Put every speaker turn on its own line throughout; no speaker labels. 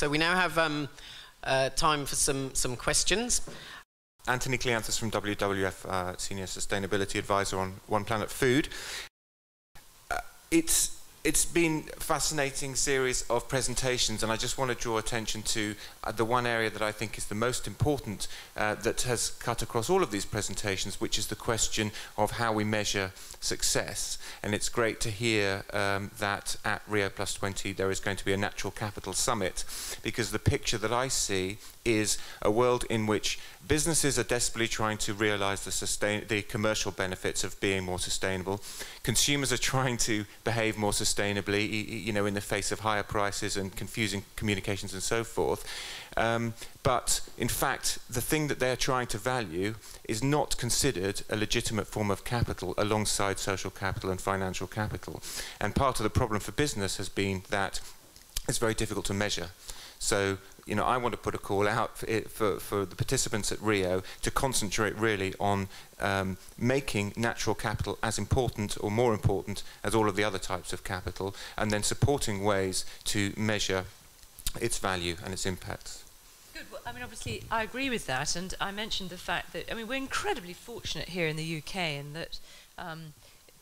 So we now have time for some questions.
Anthony Cleanthus from WWF, Senior Sustainability Advisor on One Planet Food. It's been a fascinating series of presentations, and I just want to draw attention to the one area that I think is the most important that has cut across all of these presentations, which is the question of how we measure success. And it's great to hear that at Rio+20 there is going to be a natural capital summit, because the picture that I see is a world in which businesses are desperately trying to realize the commercial benefits of being more sustainable. Consumers are trying to behave more sustainably, you know, in the face of higher prices and confusing communications and so forth. But in fact, the thing that they're trying to value is not considered a legitimate form of capital alongside social capital and financial capital. And part of the problem for business has been that it's very difficult to measure. So, you know, I want to put a call out for the participants at Rio to concentrate really on making natural capital as important or more important as all of the other types of capital, and then supporting ways to measure its value and its impacts.
Good. Well, I mean, obviously, I agree with that, and I mentioned the fact that, I mean, we're incredibly fortunate here in the UK in that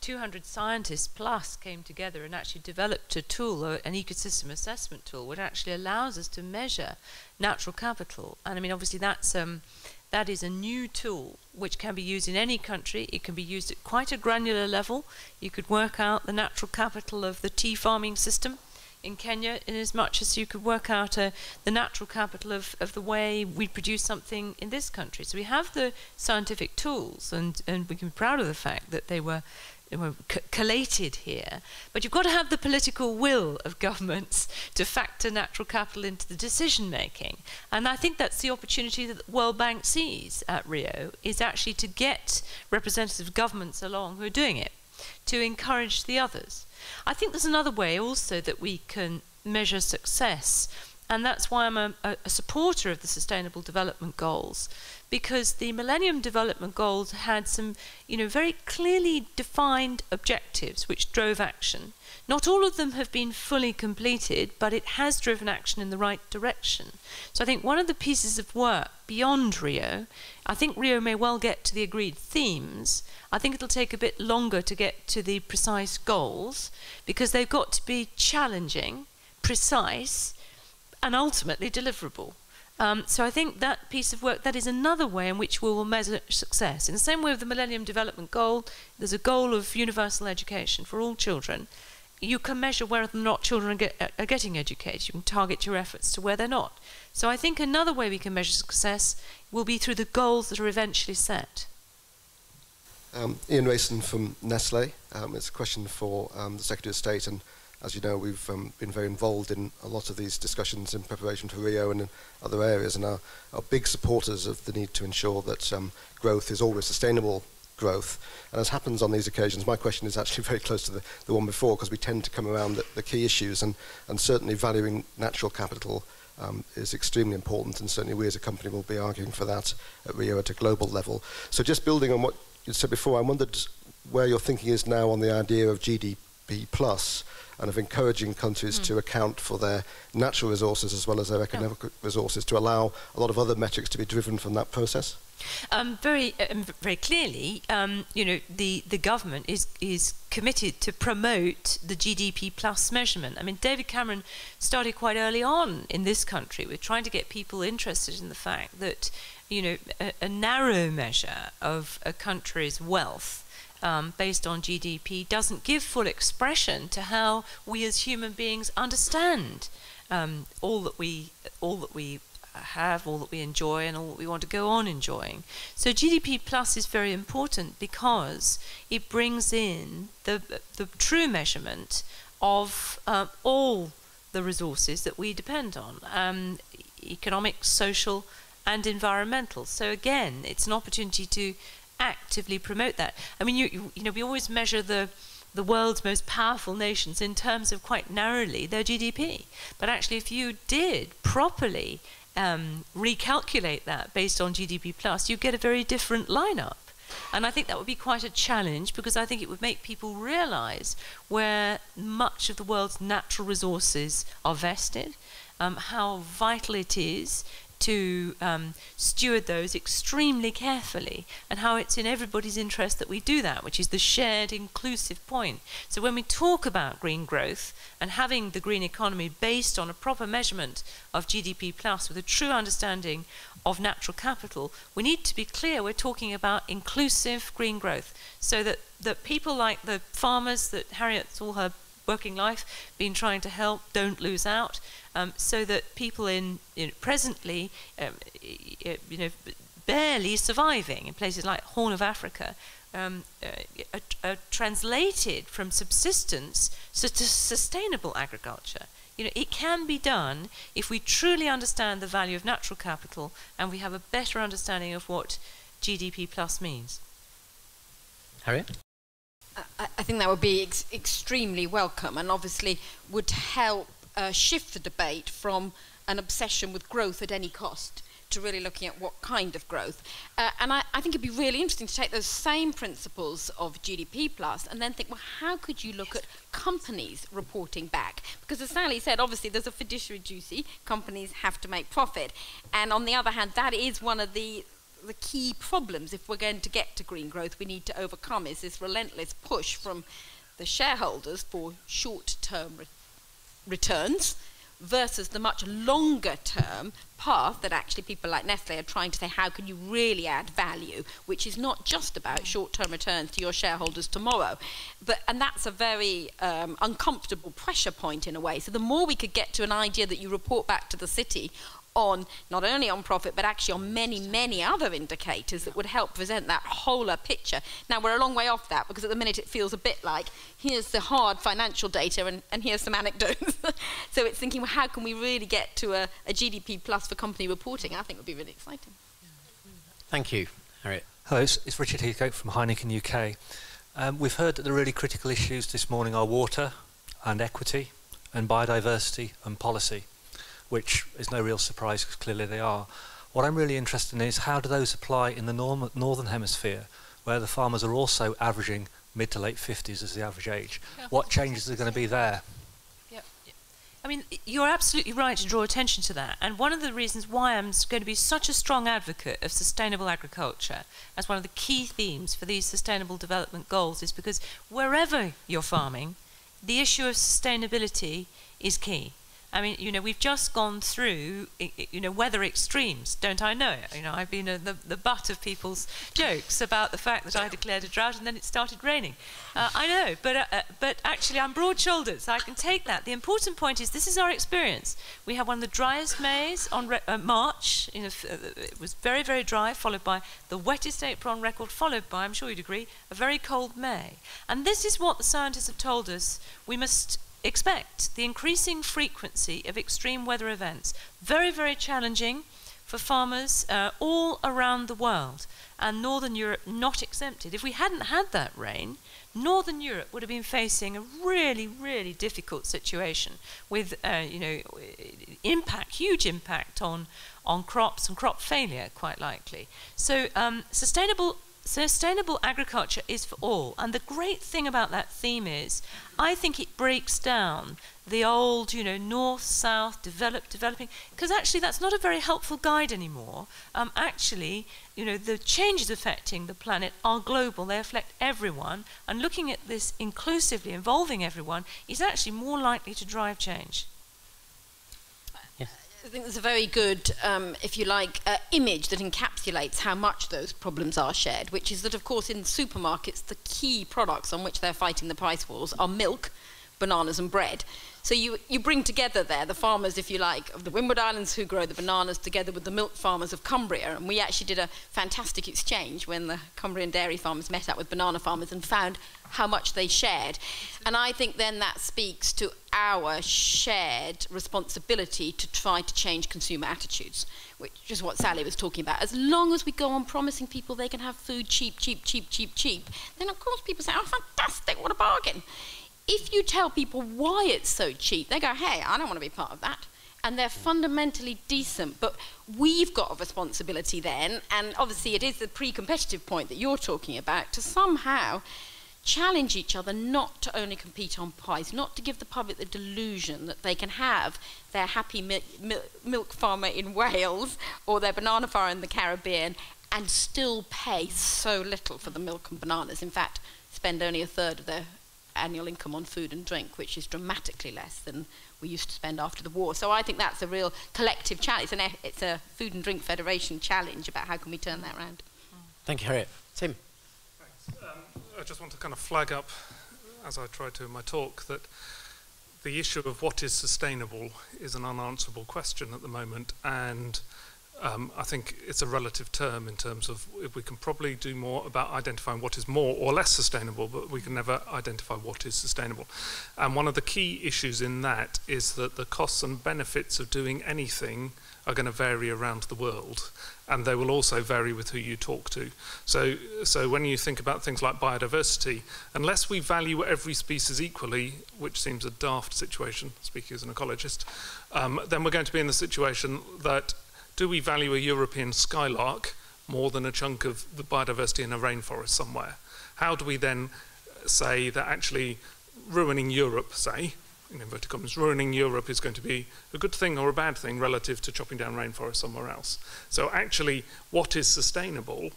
200 scientists plus came together and actually developed a tool, an ecosystem assessment tool, which actually allows us to measure natural capital. And I mean, obviously, that is a new tool which can be used in any country. It can be used at quite a granular level. You could work out the natural capital of the tea farming system in Kenya, in as much as you could work out the natural capital of the way we produce something in this country. So we have the scientific tools, and we can be proud of the fact that they were collated here. But you've got to have the political will of governments to factor natural capital into the decision making. And I think that's the opportunity that the World Bank sees at Rio, is actually to get representative of governments along who are doing it, to encourage the others. I think there's another way also that we can measure success, and that's why I'm a supporter of the Sustainable Development Goals, because the Millennium Development Goals had some, you know, very clearly defined objectives which drove action. Not all of them have been fully completed, but it has driven action in the right direction. So I think one of the pieces of work beyond Rio, I think Rio may well get to the agreed themes. I think it'll take a bit longer to get to the precise goals, because they've got to be challenging, precise, and ultimately deliverable. So I think that piece of work, that is another way in which we will measure success. In the same way with the Millennium Development Goal, there's a goal of universal education for all children. You can measure whether or not children are getting educated. You can target your efforts to where they're not. So I think another way we can measure success will be through the goals that are eventually set.
Ian Rayson from Nestle. It's a question for the Secretary of State, and as you know, we've been very involved in a lot of these discussions in preparation for Rio and in other areas, and are big supporters of the need to ensure that growth is always sustainable growth. And as happens on these occasions, my question is actually very close to the one before, because we tend to come around the key issues, and certainly valuing natural capital is extremely important, and certainly we as a company will be arguing for that at Rio at a global level. So just building on what you said before, I wondered where your thinking is now on the idea of GDP plus, and of encouraging countries to account for their natural resources as well as their economic resources, to allow a lot of other metrics to be driven from that process?
Very clearly, you know, the government is committed to promote the GDP plus measurement. I mean, David Cameron started quite early on in this country with trying to get people interested in the fact that, you know, a narrow measure of a country's wealth based on GDP doesn't give full expression to how we as human beings understand all that we have, all that we enjoy, and all that we want to go on enjoying. So GDP plus is very important because it brings in the true measurement of all the resources that we depend on, economic, social, and environmental. So again, it's an opportunity to actively promote that. I mean, you know, we always measure the world's most powerful nations in terms of quite narrowly their GDP. But actually, if you did properly recalculate that based on GDP plus, you get a very different lineup. And I think that would be quite a challenge, because I think it would make people realize where much of the world's natural resources are vested, how vital it is to steward those extremely carefully, and how it's in everybody's interest that we do that, which is the shared inclusive point. So when we talk about green growth and having the green economy based on a proper measurement of GDP plus with a true understanding of natural capital, we need to be clear we're talking about inclusive green growth, so that people like the farmers that Harriet's all her working life been trying to help don't lose out, so that people presently barely surviving in places like Horn of Africa are translated from subsistence to sustainable agriculture. It can be done if we truly understand the value of natural capital and we have a better understanding of what GDP plus means.
Harriet?
I think that would be extremely welcome, and obviously would help shift the debate from an obsession with growth at any cost to really looking at what kind of growth. And I think it'd be really interesting to take those same principles of GDP plus and then think, well, how could you look at companies reporting back? Because as Sally said, obviously there's a fiduciary duty, companies have to make profit. And on the other hand, that is one of the key problems if we're going to get to green growth we need to overcome, is this relentless push from the shareholders for short-term returns versus the much longer-term path that actually people like Nestle are trying to say, how can you really add value, which is not just about short-term returns to your shareholders tomorrow. And that's a very uncomfortable pressure point in a way. So the more we could get to an idea that you report back to the city on not only on profit but actually on many, many other indicators that would help present that wholer picture. Now we're a long way off that, because at the minute it feels a bit like here's the hard financial data and here's some anecdotes. So it's thinking, well, how can we really get to a GDP plus for company reporting? I think would be really exciting.
Thank you, Harriet.
Hello, it's Richard Heathcote from Heineken UK. We've heard that the really critical issues this morning are water and equity and biodiversity and policy, which is no real surprise because clearly they are. What I'm really interested in is how do those apply in the northern hemisphere, where the farmers are also averaging mid to late 50s as the average age. Yeah. What changes are going to be there?
Yeah. I mean, you're absolutely right to draw attention to that. And one of the reasons why I'm going to be such a strong advocate of sustainable agriculture as one of the key themes for these sustainable development goals is because wherever you're farming, the issue of sustainability is key. I mean, we've just gone through, weather extremes, don't I know? I've been the butt of people's jokes about the fact that I declared a drought and then it started raining. I know, but actually I'm broad-shouldered, so I can take that. The important point is this is our experience. We had one of the driest Mays on March. It was very, very dry, followed by the wettest April on record, followed by, I'm sure you'd agree, a very cold May. And this is what the scientists have told us we must expect: the increasing frequency of extreme weather events. Very, very challenging for farmers all around the world, and Northern Europe not exempted. If we hadn't had that rain, Northern Europe would have been facing a really, really difficult situation with huge impact on crops and crop failure, quite likely. So sustainable agriculture is for all, and the great thing about that theme is I think it breaks down the old, north, south, developing, because actually that's not a very helpful guide anymore. Actually, the changes affecting the planet are global, they affect everyone, and looking at this inclusively, involving everyone, is actually more likely to drive change.
I think there's a very good, if you like, image that encapsulates how much those problems are shared, which is that, of course, in supermarkets, the key products on which they're fighting the price wars are milk, bananas and bread. So you bring together there the farmers, if you like, of the Windward Islands who grow the bananas together with the milk farmers of Cumbria. And we actually did a fantastic exchange when the Cumbrian dairy farmers met up with banana farmers and found how much they shared. And I think then that speaks to our shared responsibility to try to change consumer attitudes, which is what Sally was talking about. As long as we go on promising people they can have food cheap, then of course people say, oh, fantastic, what a bargain. If you tell people why it's so cheap, they go, hey, I don't want to be part of that. And they're fundamentally decent. But we've got a responsibility then, and obviously it is the pre-competitive point that you're talking about, to somehow challenge each other not to only compete on price, not to give the public the delusion that they can have their happy milk farmer in Wales or their banana farmer in the Caribbean and still pay so little for the milk and bananas. In fact, spend only a third of their annual income on food and drink, which is dramatically less than we used to spend after the war. So I think that's a real collective challenge. It's a Food and Drink Federation challenge about how can we turn that around.
Thank you, Harriet. Tim.
Thanks. I just want to kind of flag up, as I tried to in my talk, that the issue of what is sustainable is an unanswerable question at the moment, and I think it's a relative term in terms of if we can probably do more about identifying what is more or less sustainable, but we can never identify what is sustainable. And one of the key issues in that is that the costs and benefits of doing anything are going to vary around the world, and they will also vary with who you talk to. So when you think about things like biodiversity, unless we value every species equally, which seems a daft situation, speaking as an ecologist, then we're going to be in the situation that do we value a European skylark more than a chunk of the biodiversity in a rainforest somewhere? How do we then say that actually ruining Europe, say, in inverted commas, ruining Europe is going to be a good thing or a bad thing relative to chopping down rainforest somewhere else? So actually, what is sustainable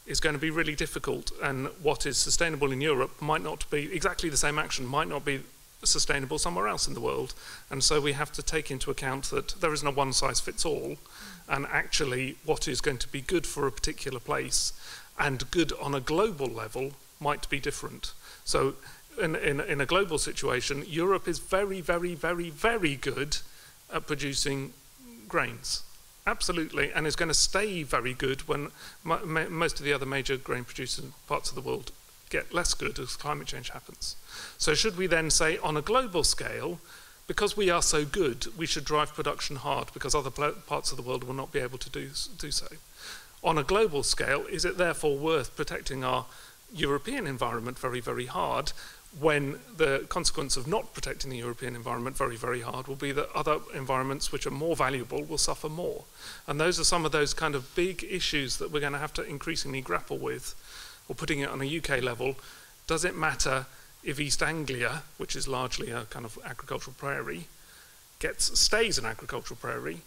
is going to be really difficult, and what is sustainable in Europe might not be, exactly the same action might not be sustainable somewhere else in the world. And so we have to take into account that there isn't a one-size-fits-all, and actually what is going to be good for a particular place and good on a global level might be different. So in a global situation, Europe is very, very, very, very good at producing grains. Absolutely, and is going to stay very good when most of the other major grain producing parts of the world get less good as climate change happens. So should we then say on a global scale, because we are so good, we should drive production hard because other parts of the world will not be able to do so? On a global scale, is it therefore worth protecting our European environment very, very hard when the consequence of not protecting the European environment very, very hard will be that other environments which are more valuable will suffer more? And those are some of those kind of big issues that we're going to have to increasingly grapple with. Or putting it on a UK level, does it matter if East Anglia, which is largely a kind of agricultural prairie, stays an agricultural prairie,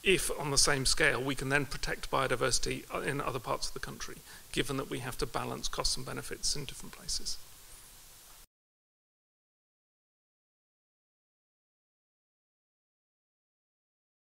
if on the same scale we can then protect biodiversity in other parts of the country, given that we have to balance costs and benefits in different places?